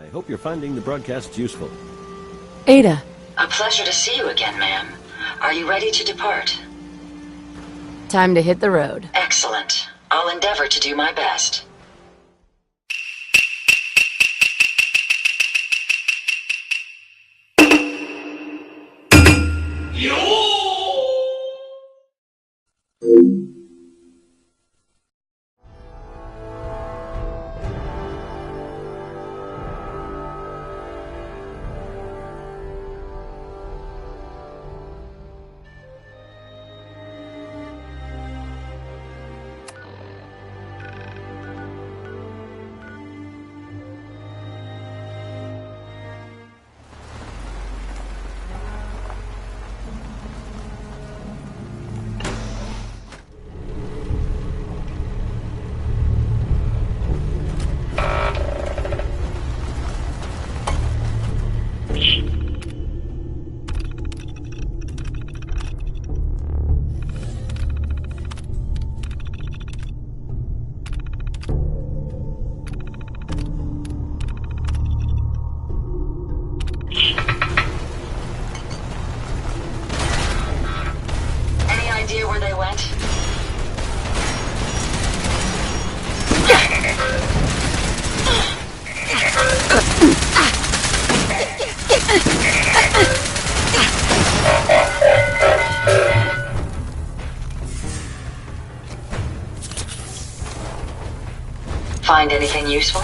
I hope you're finding the broadcasts useful. Ada. A pleasure to see you again, ma'am. Are you ready to depart? Time to hit the road. Excellent. I'll endeavor to do my best. Find anything useful?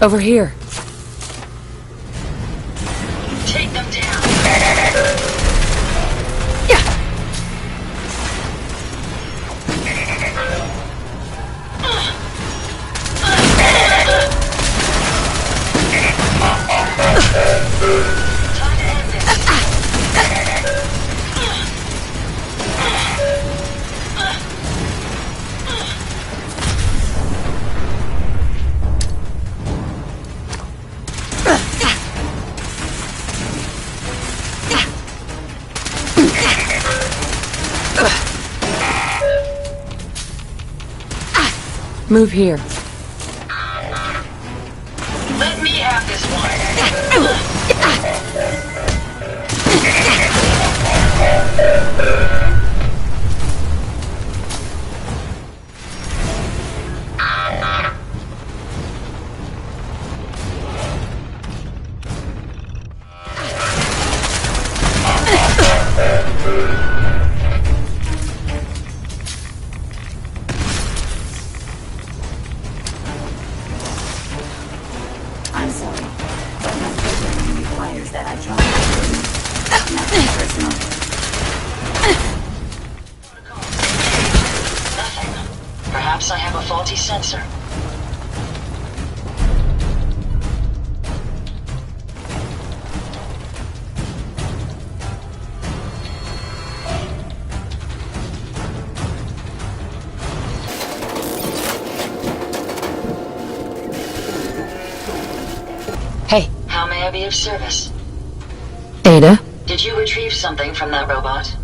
Over here. Take them down. Time to end this. Move here. Let me have this one. I'm sorry, but my programming requires that I try. Nothing personal. Nothing. Perhaps I have a faulty sensor. Hey. How may I be of service? Ada? Did you retrieve something from that robot?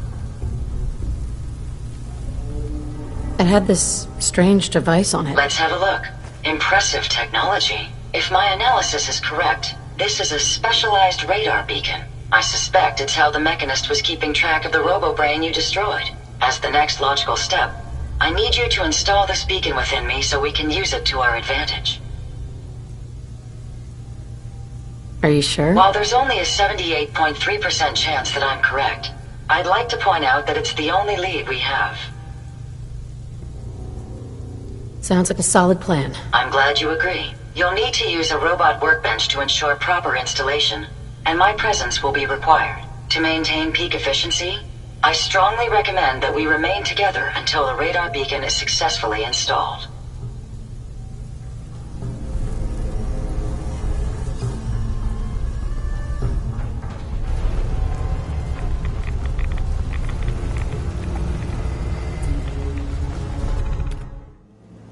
It had this strange device on it. Let's have a look. Impressive technology. If my analysis is correct, this is a specialized radar beacon. I suspect it's how the Mechanist was keeping track of the robo-brain you destroyed. As the next logical step, I need you to install this beacon within me so we can use it to our advantage. Are you sure? While there's only a 78.3% chance that I'm correct, I'd like to point out that it's the only lead we have. Sounds like a solid plan. I'm glad you agree. You'll need to use a robot workbench to ensure proper installation, and my presence will be required. To maintain peak efficiency, I strongly recommend that we remain together until the radar beacon is successfully installed.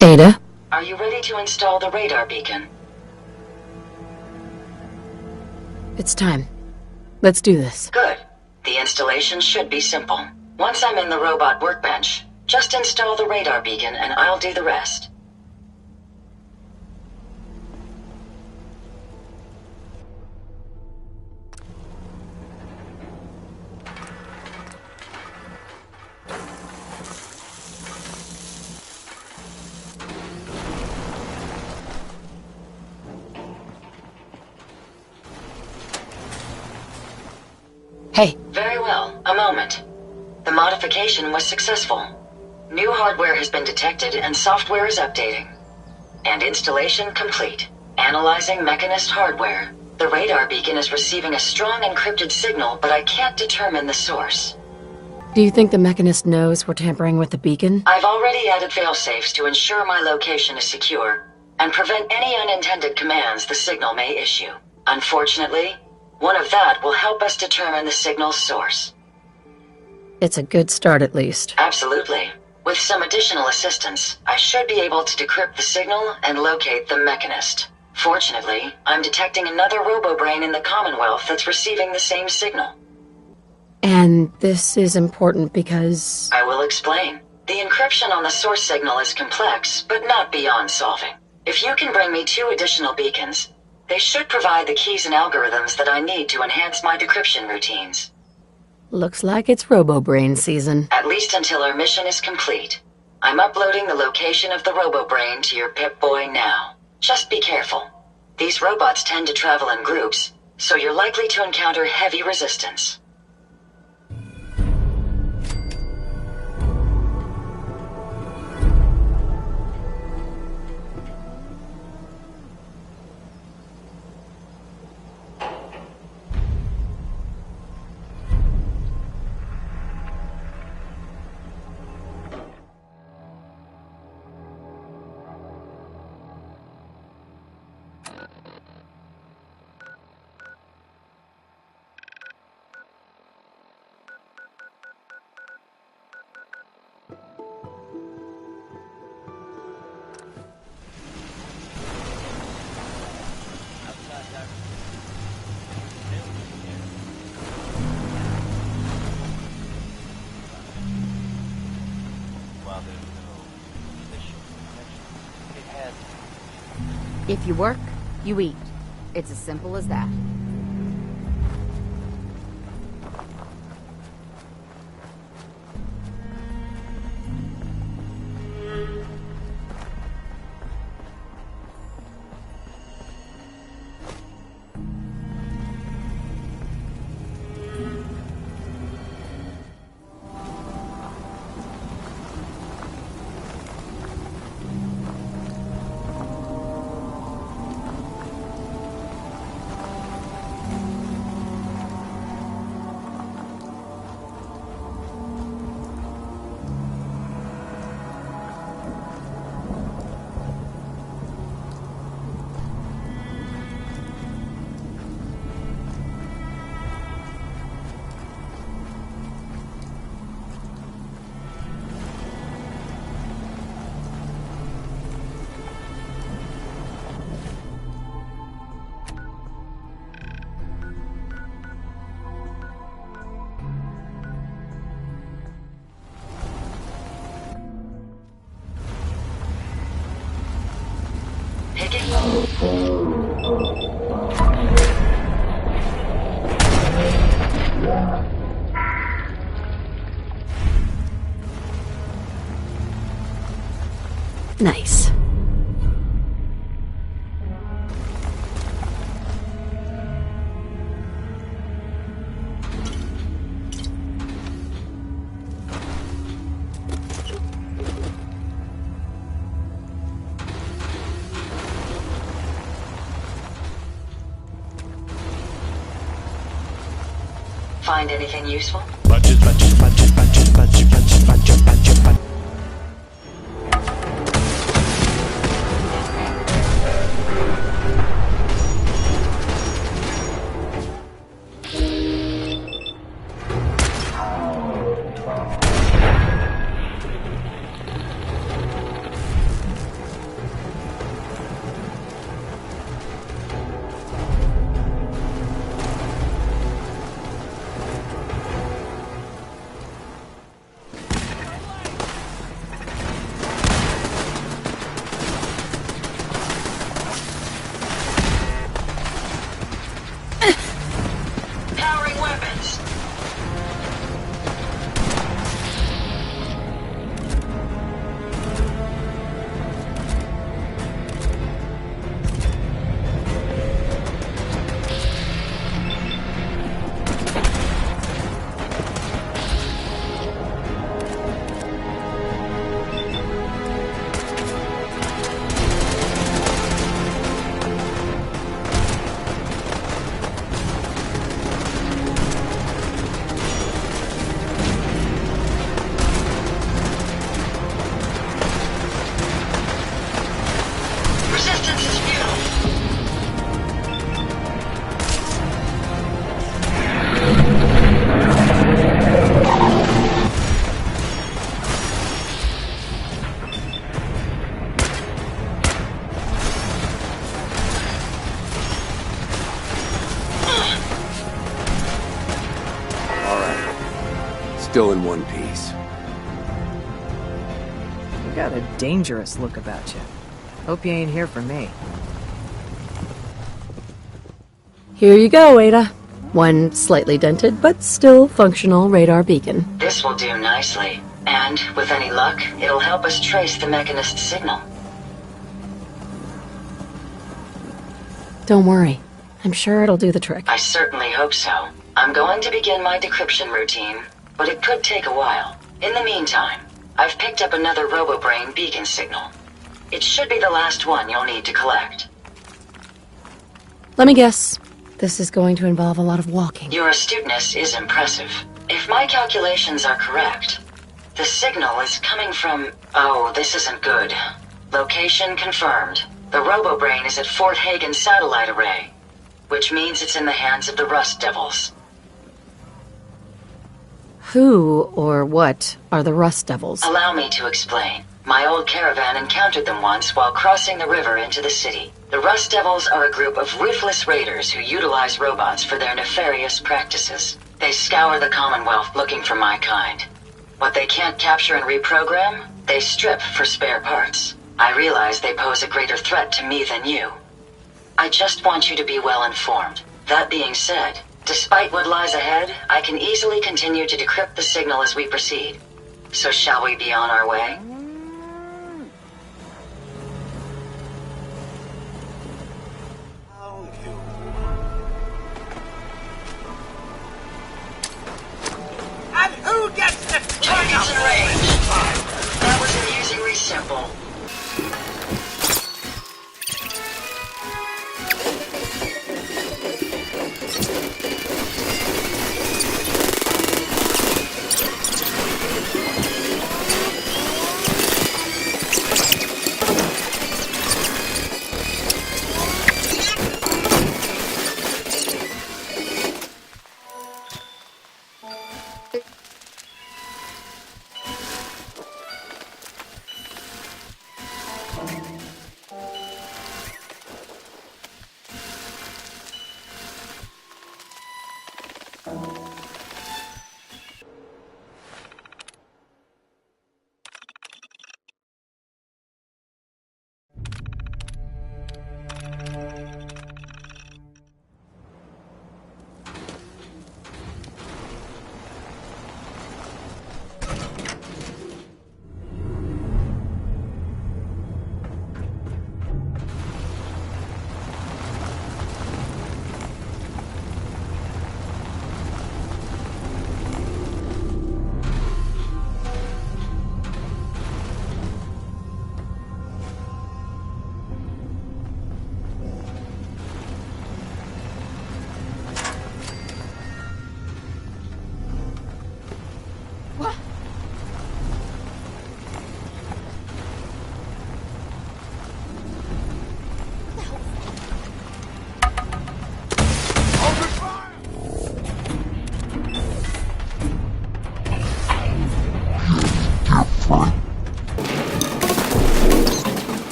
Ada? Are you ready to install the radar beacon? It's time. Let's do this. Good. The installation should be simple. Once I'm in the robot workbench, just install the radar beacon and I'll do the rest. Hey, Very well. A moment. The modification was successful. New hardware has been detected and software is updating. And installation complete. Analyzing Mechanist hardware. The radar beacon is receiving a strong encrypted signal, but I can't determine the source. do you think the Mechanist knows we're tampering with the beacon? I've already added failsafes to ensure my location is secure and prevent any unintended commands the signal may issue. Unfortunately, one of that will help us determine the signal's source. It's a good start, at least. Absolutely. With some additional assistance, I should be able to decrypt the signal and locate the Mechanist. Fortunately, I'm detecting another robo-brain in the Commonwealth that's receiving the same signal. And this is important because... I will explain. The encryption on the source signal is complex, but not beyond solving. If you can bring me 2 additional beacons, they should provide the keys and algorithms that I need to enhance my decryption routines. Looks like it's Robo-Brain season. At least until our mission is complete. I'm uploading the location of the Robo-Brain to your Pip-Boy now. Just be careful. These robots tend to travel in groups, so you're likely to encounter heavy resistance. If you work, you eat. It's as simple as that. Nice. Find anything useful? Powering weapons. Resistance is futile. Still in one piece. You got a dangerous look about you. Hope you ain't here for me. Here you go, Ada. One slightly dented, but still functional radar beacon. This will do nicely. And, with any luck, it'll help us trace the Mechanist's signal. Don't worry. I'm sure it'll do the trick. I certainly hope so. I'm going to begin my decryption routine, but it could take a while. In the meantime, I've picked up another RoboBrain beacon signal. It should be the last one you'll need to collect. Let me guess. This is going to involve a lot of walking. Your astuteness is impressive. If my calculations are correct, the signal is coming from... Oh, this isn't good. Location confirmed. The RoboBrain is at Fort Hagen Satellite Array, which means it's in the hands of the Rust Devils. Who or what are the Rust Devils? Allow me to explain. My old caravan encountered them once while crossing the river into the city. The Rust Devils are a group of ruthless raiders who utilize robots for their nefarious practices. They scour the Commonwealth looking for my kind. What they can't capture and reprogram, they strip for spare parts. I realize they pose a greater threat to me than you. I just want you to be well informed. That being said, despite what lies ahead, I can easily continue to decrypt the signal as we proceed. So shall we be on our way? And who gets the Targets in range. That was amusingly simple.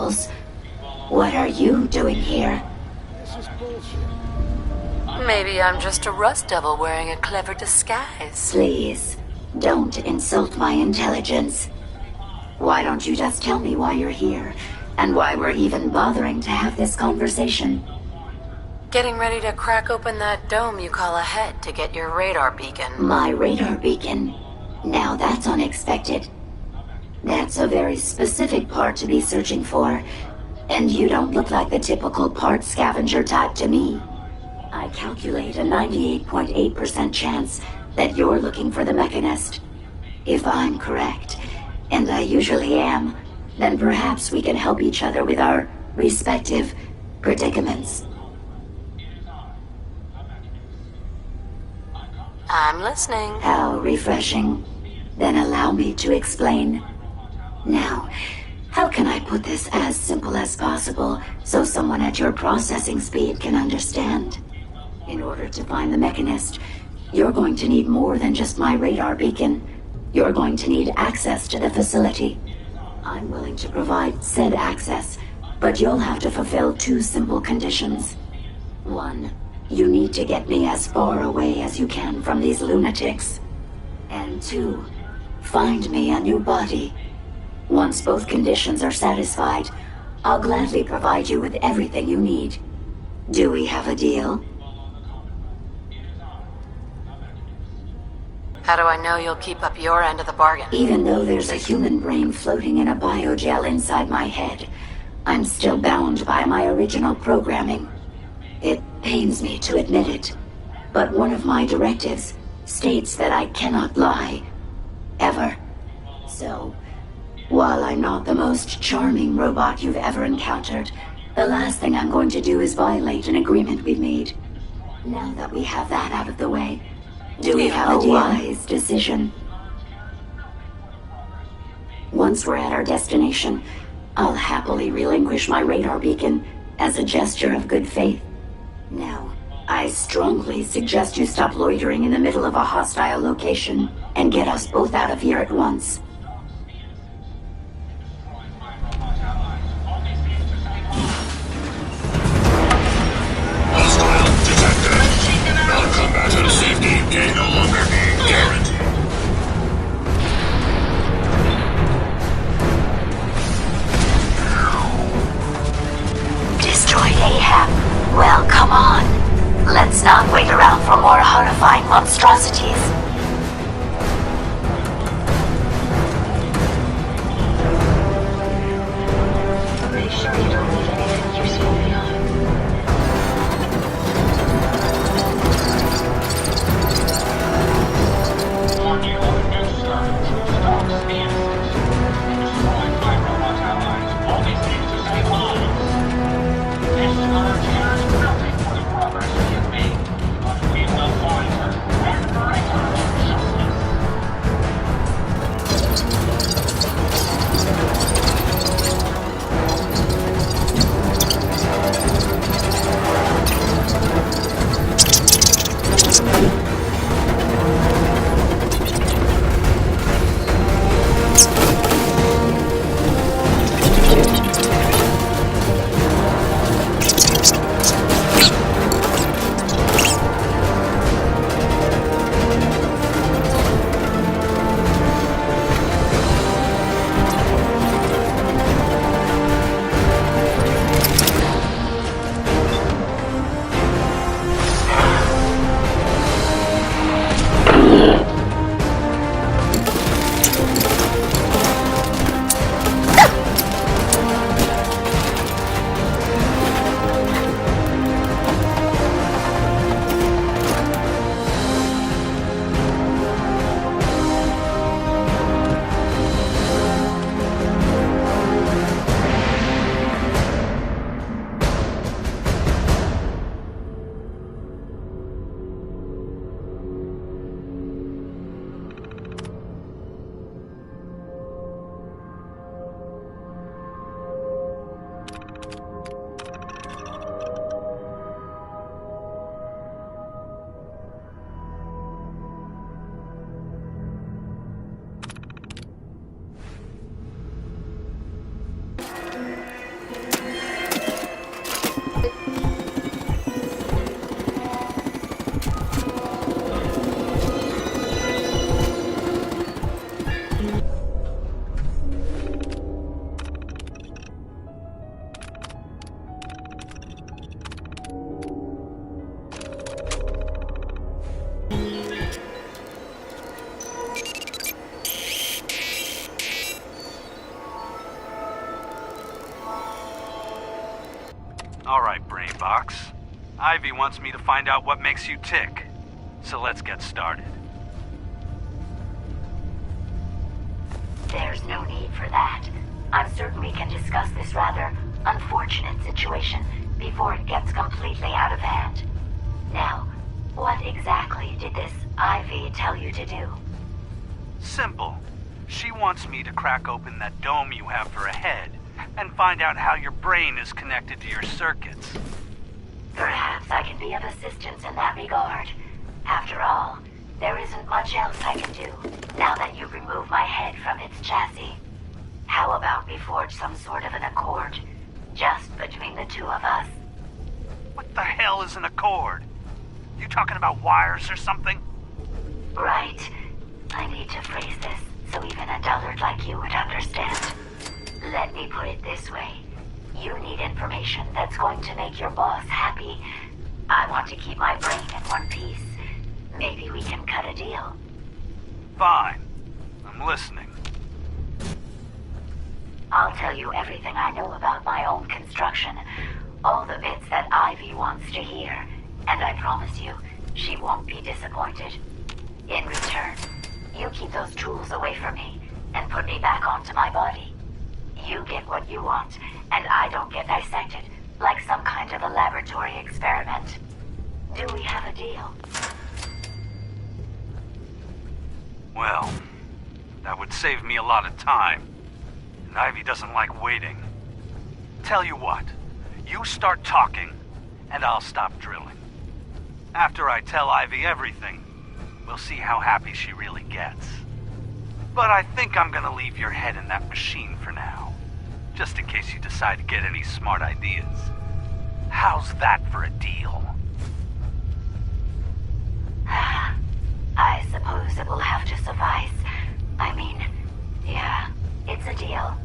Chemicals. What are you doing here? Maybe I'm just a rust devil wearing a clever disguise. Please, don't insult my intelligence. Why don't you just tell me why you're here, and why we're even bothering to have this conversation? Getting ready to crack open that dome you call a head to get your radar beacon. My radar beacon? Now that's unexpected. That's a very specific part to be searching for, and you don't look like the typical part scavenger type to me. I calculate a 98.8% chance that you're looking for the Mechanist. If I'm correct, and I usually am, then perhaps we can help each other with our respective predicaments. I'm listening. How refreshing. Then allow me to explain. Now, how can I put this as simple as possible so someone at your processing speed can understand? In order to find the Mechanist, you're going to need more than just my radar beacon. You're going to need access to the facility. I'm willing to provide said access, but you'll have to fulfill two simple conditions. One, you need to get me as far away as you can from these lunatics. And two, find me a new body. Once both conditions are satisfied, I'll gladly provide you with everything you need. Do we have a deal? How do I know you'll keep up your end of the bargain? Even though there's a human brain floating in a biogel inside my head, I'm still bound by my original programming. It pains me to admit it, but one of my directives states that I cannot lie. Ever. So, while I'm not the most charming robot you've ever encountered, the last thing I'm going to do is violate an agreement we've made. Now that we have that out of the way, do we have a wise decision? Once we're at our destination, I'll happily relinquish my radar beacon as a gesture of good faith. Now, I strongly suggest you stop loitering in the middle of a hostile location and get us both out of here at once. Non-combatant safety may no longer be guaranteed. Destroyed Ahab. Well, come on. Let's not wait around for more horrifying monstrosities. Make sure you don't leave anything useful behind. On your new start, stop scanning. Destroyed by robot allies always seems to save lives. This scar cares nothing for the progress we have made, but we will find her and bring her to justice. Alright, Brainbox. Ivy wants me to find out what makes you tick. So let's get started. There's no need for that. I'm certain we can discuss this rather unfortunate situation before it gets completely out of hand. Now, what exactly did this Ivy tell you to do? Simple. She wants me to crack open that dome you have for a head and find out how your brain is connected to your circuits. Perhaps I can be of assistance in that regard. After all, there isn't much else I can do now that you've removed my head from its chassis. How about we forge some sort of an accord, just between the two of us? What the hell is an accord? You talking about wires or something? Right. I need to phrase this so even a dullard like you would understand. Let me put it this way. You need information that's going to make your boss happy. I want to keep my brain in one piece. Maybe we can cut a deal. Fine. I'm listening. I'll tell you everything I know about my own construction. All the bits that Ivy wants to hear. And I promise you, she won't be disappointed. In return, you keep those tools away from me and put me back onto my body. You get what you want, and I don't get dissected like some kind of a laboratory experiment. Do we have a deal? Well, that would save me a lot of time. And Ivy doesn't like waiting. Tell you what, you start talking, and I'll stop drilling. After I tell Ivy everything, we'll see how happy she really gets. But I think I'm gonna leave your head in that machine for now, just in case you decide to get any smart ideas. How's that for a deal? I suppose it will have to suffice. I mean, yeah, it's a deal.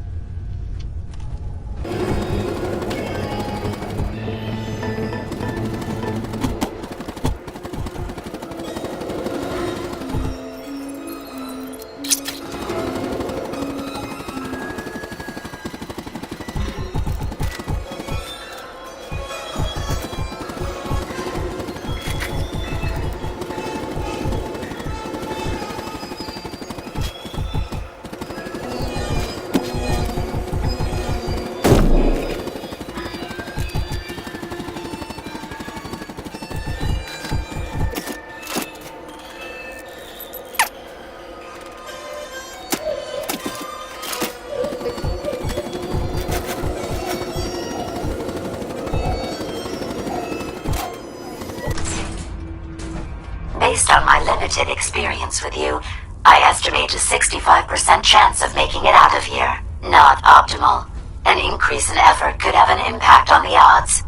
Based on my limited experience with you, I estimate a 65% chance of making it out of here. Not optimal. An increase in effort could have an impact on the odds.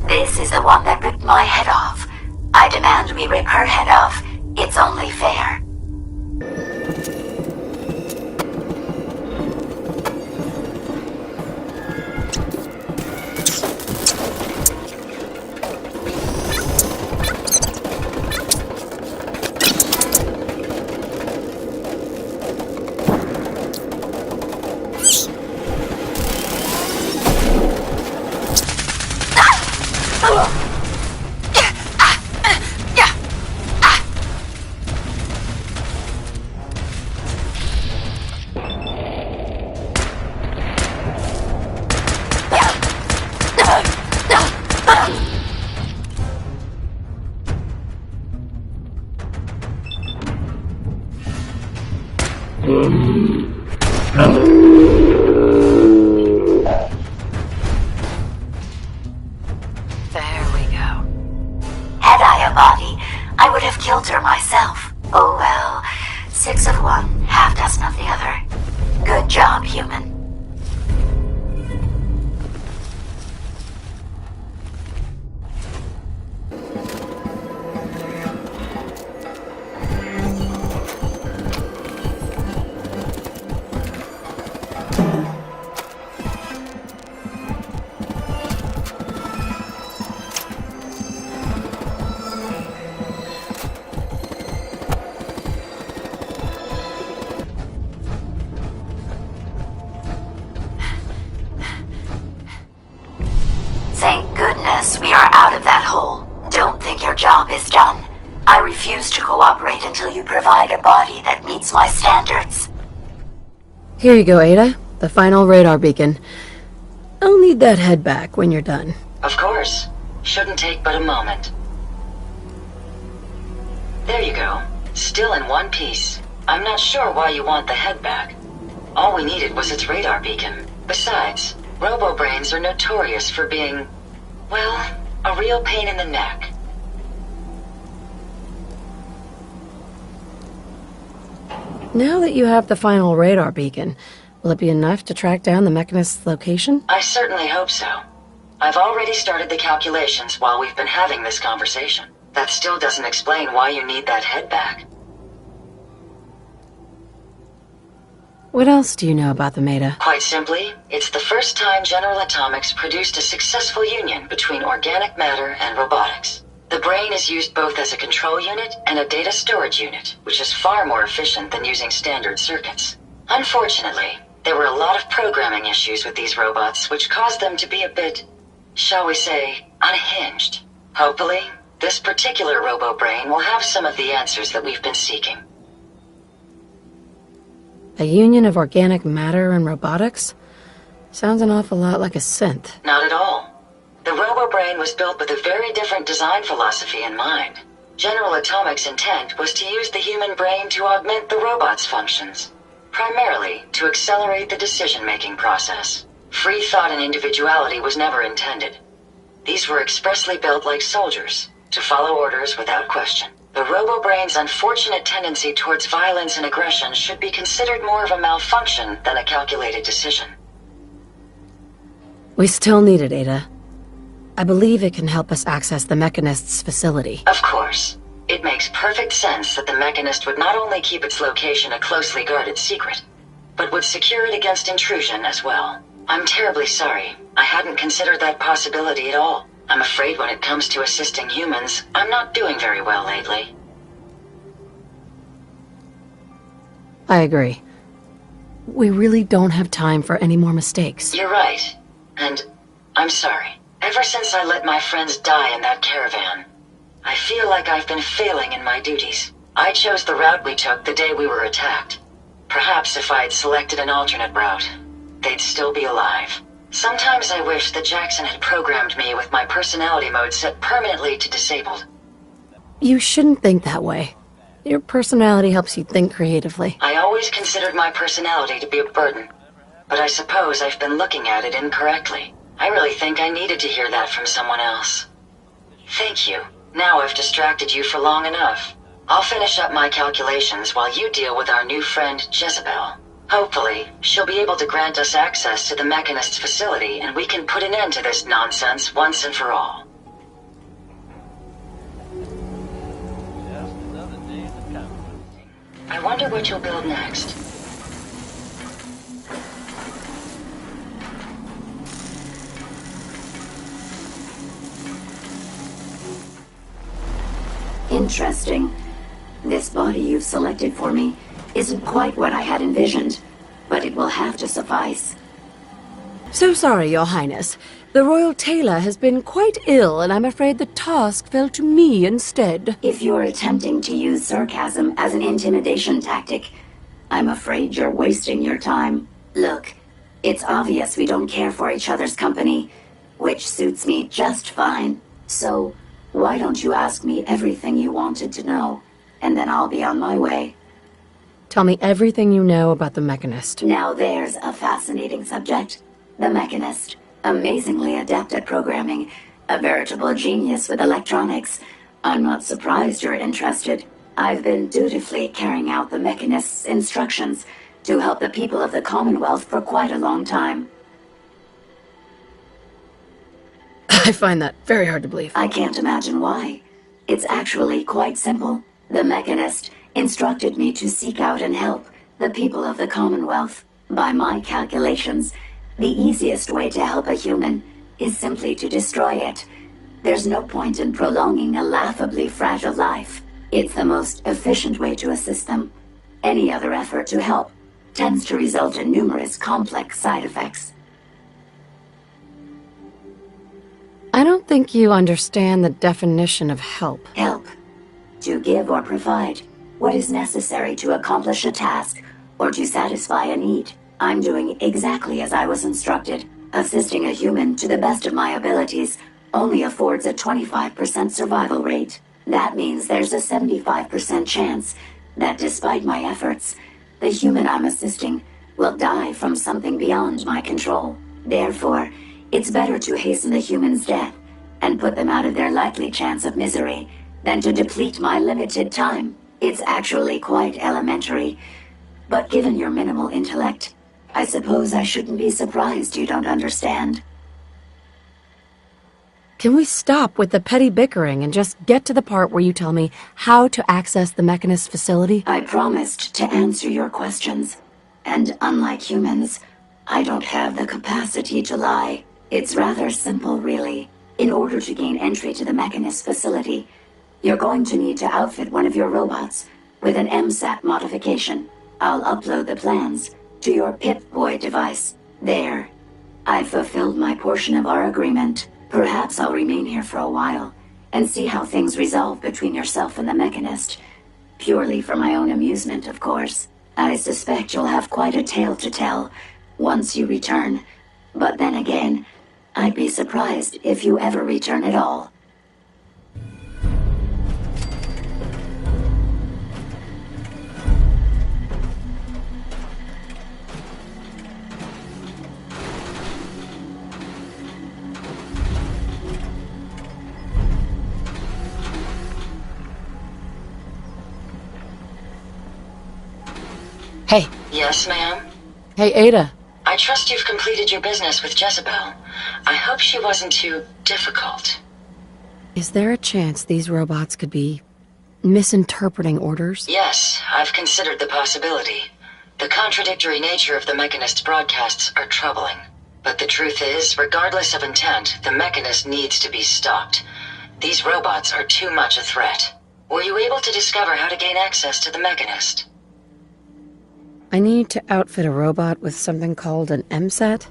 This is the one that ripped my head off. I demand we rip her head off. It's only fair. There we go. Had I a body, I would have killed her myself. Oh well, 6 of one, half dozen of the other. Good job, human. job is done. I refuse to cooperate until you provide a body that meets my standards. Here you go, Ada. The final radar beacon. I'll need that head back when you're done. Of course. Shouldn't take but a moment. There you go. Still in one piece. I'm not sure why you want the head back. All we needed was its radar beacon. Besides, robo-brains are notorious for being, well, a real pain in the neck. Now that you have the final radar beacon, will it be enough to track down the Mechanist's location? I certainly hope so. I've already started the calculations while we've been having this conversation. That still doesn't explain why you need that head back. What else do you know about them, Ada? Quite simply, it's the first time General Atomics produced a successful union between organic matter and robotics. The brain is used both as a control unit and a data storage unit, which is far more efficient than using standard circuits. Unfortunately, there were a lot of programming issues with these robots, which caused them to be a bit, shall we say, unhinged. Hopefully, this particular robo-brain will have some of the answers that we've been seeking. A union of organic matter and robotics? Sounds an awful lot like a synth. Not at all. The robo-brain was built with a very different design philosophy in mind. General Atomics' intent was to use the human brain to augment the robot's functions, primarily to accelerate the decision-making process. Free thought and individuality was never intended. These were expressly built like soldiers, to follow orders without question. The robo-brain's unfortunate tendency towards violence and aggression should be considered more of a malfunction than a calculated decision. We still need it, Ada. I believe it can help us access the Mechanist's facility. Of course. It makes perfect sense that the Mechanist would not only keep its location a closely guarded secret, but would secure it against intrusion as well. I'm terribly sorry. I hadn't considered that possibility at all. I'm afraid when it comes to assisting humans, I'm not doing very well lately. I agree. We really don't have time for any more mistakes. You're right. And I'm sorry. Ever since I let my friends die in that caravan, I feel like I've been failing in my duties. I chose the route we took the day we were attacked. Perhaps if I had selected an alternate route, they'd still be alive. Sometimes I wish that Jackson had programmed me with my personality mode set permanently to disabled. You shouldn't think that way. Your personality helps you think creatively. I always considered my personality to be a burden, but I suppose I've been looking at it incorrectly. I really think I needed to hear that from someone else. Thank you. Now I've distracted you for long enough. I'll finish up my calculations while you deal with our new friend, Jezebel. Hopefully, she'll be able to grant us access to the Mechanist's facility and we can put an end to this nonsense once and for all. I wonder what you'll build next. Interesting. This body you've selected for me isn't quite what I had envisioned, but it will have to suffice. So sorry, Your Highness. The Royal Tailor has been quite ill, and I'm afraid the task fell to me instead. If you're attempting to use sarcasm as an intimidation tactic, I'm afraid you're wasting your time. Look, it's obvious we don't care for each other's company, which suits me just fine. So, why don't you ask me everything you wanted to know, and then I'll be on my way. Tell me everything you know about the Mechanist. Now there's a fascinating subject. The Mechanist, amazingly adept at programming, a veritable genius with electronics. I'm not surprised you're interested. I've been dutifully carrying out the Mechanist's instructions to help the people of the Commonwealth for quite a long time. I find that very hard to believe. I can't imagine why. It's actually quite simple. The Mechanist instructed me to seek out and help the people of the Commonwealth. By my calculations, the easiest way to help a human is simply to destroy it. There's no point in prolonging a laughably fragile life. It's the most efficient way to assist them. Any other effort to help tends to result in numerous complex side effects. I don't think you understand the definition of help. Help. To give or provide what is necessary to accomplish a task or to satisfy a need. I'm doing exactly as I was instructed. Assisting a human to the best of my abilities only affords a 25% survival rate. That means there's a 75% chance that despite my efforts, the human I'm assisting will die from something beyond my control. Therefore, it's better to hasten the human's death and put them out of their likely chance of misery than to deplete my limited time. It's actually quite elementary, but given your minimal intellect, I suppose I shouldn't be surprised you don't understand. Can we stop with the petty bickering and just get to the part where you tell me how to access the Mechanist facility? I promised to answer your questions, and unlike humans, I don't have the capacity to lie. It's rather simple, really. In order to gain entry to the Mechanist facility, you're going to need to outfit one of your robots with an MSAT modification. I'll upload the plans to your Pip-Boy device. There. I've fulfilled my portion of our agreement. Perhaps I'll remain here for a while and see how things resolve between yourself and the Mechanist. Purely for my own amusement, of course. I suspect you'll have quite a tale to tell once you return. But then again, I'd be surprised if you ever return at all. Hey. Yes, ma'am? Hey, Ada. I trust you've completed your business with Jezebel. I hope she wasn't too difficult. Is there a chance these robots could be misinterpreting orders? Yes, I've considered the possibility. The contradictory nature of the Mechanist's broadcasts are troubling. But the truth is, regardless of intent, the Mechanist needs to be stopped. These robots are too much a threat. Were you able to discover how to gain access to the Mechanist? I need to outfit a robot with something called an MSAT.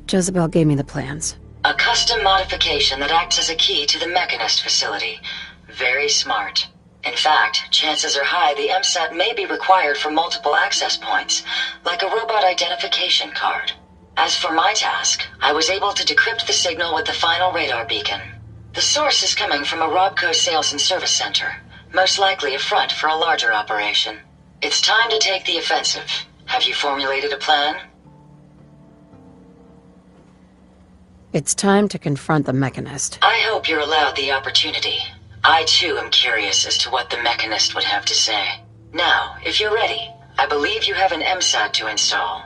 Jezebel gave me the plans. A custom modification that acts as a key to the Mechanist facility. Very smart. In fact, chances are high the MSAT may be required for multiple access points, like a robot identification card. As for my task, I was able to decrypt the signal with the final radar beacon. The source is coming from a Robco sales and service center, most likely a front for a larger operation. It's time to take the offensive. Have you formulated a plan? It's time to confront the Mechanist. I hope you're allowed the opportunity. I too am curious as to what the Mechanist would have to say. Now, if you're ready, I believe you have an MSAT to install.